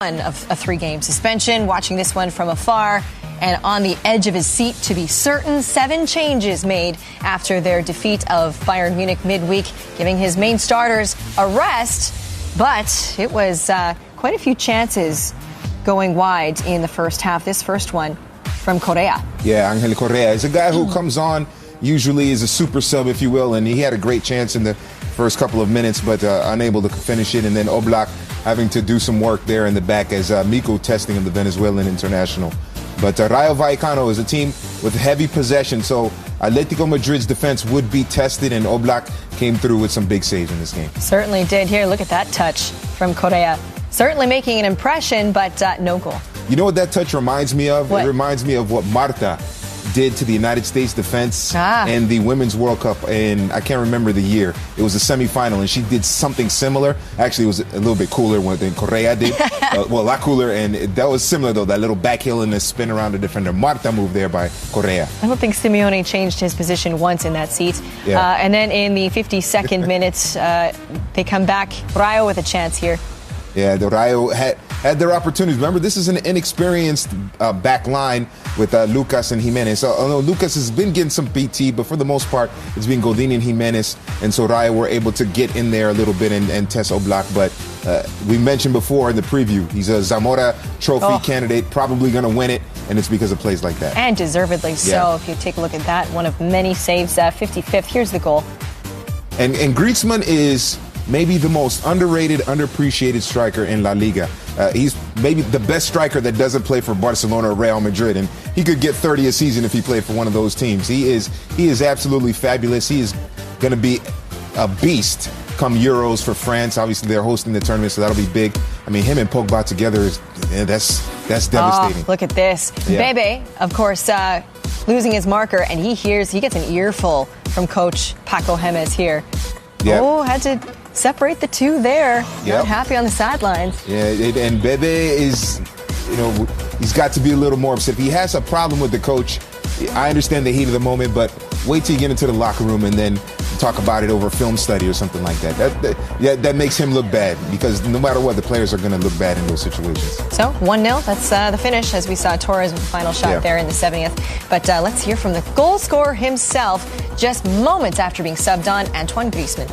Of a 3-game suspension, watching this one from afar and on the edge of his seat to be certain. 7 changes made after their defeat of Bayern Munich midweek, giving his main starters a rest. But it was quite a few chances going wide in the first half. This first one from Correa. Yeah, Angel Correa is a guy who comes on usually as a super sub, if you will, and he had a great chance in the first couple of minutes, but unable to finish it. And then Oblak having to do some work there in the back as Miko testing him, the Venezuelan international. But Rayo Vallecano is a team with heavy possession, so Atlético Madrid's defense would be tested, and Oblak came through with some big saves in this game. Certainly did. Here, look at that touch from Correa. Certainly making an impression, but no goal. You know what that touch reminds me of? What? It reminds me of what Marta did to the United States defense in the Women's World Cup in, I can't remember the year. It was a semifinal, and she did something similar. Actually, it was a little bit cooler than Correa did. Well, a lot cooler, and that was similar, though, that little back heel and the spin around the defender. Marta move there by Correa. I don't think Simeone changed his position once in that seat. Yeah. And then in the 52nd minutes, they come back. Rayo with a chance here. Yeah, the Rayo had their opportunities. Remember, this is an inexperienced back line with Lucas and Jimenez. So, although Lucas has been getting some PT, but for the most part, it's been Godin and Jimenez. And so Rayo were able to get in there a little bit and test Oblak. But we mentioned before in the preview, he's a Zamora Trophy candidate, probably going to win it. And it's because of plays like that. And deservedly so. Yeah. If you take a look at that, one of many saves, 55th. Here's the goal. And Griezmann is maybe the most underrated, underappreciated striker in La Liga. He's maybe the best striker that doesn't play for Barcelona or Real Madrid, and he could get 30 a season if he played for one of those teams. He is absolutely fabulous. He is going to be a beast come Euros for France. Obviously, they're hosting the tournament, so that'll be big. I mean, him and Pogba together that's devastating. Oh, look at this. Yeah. Bebe, of course, losing his marker, and he gets an earful from Coach Paco Gemes here. Yep. Oh, had to separate the two there. Yep. Not happy on the sidelines. Yeah, and Bebe is, he's got to be a little more upset. If he has a problem with the coach, I understand the heat of the moment, but wait till you get into the locker room and then talk about it over film study or something like that. That makes him look bad, because no matter what, the players are going to look bad in those situations. So 1-0, that's the finish, as we saw Torres with the final shot there in the 70th. But let's hear from the goal scorer himself just moments after being subbed on, Antoine Griezmann.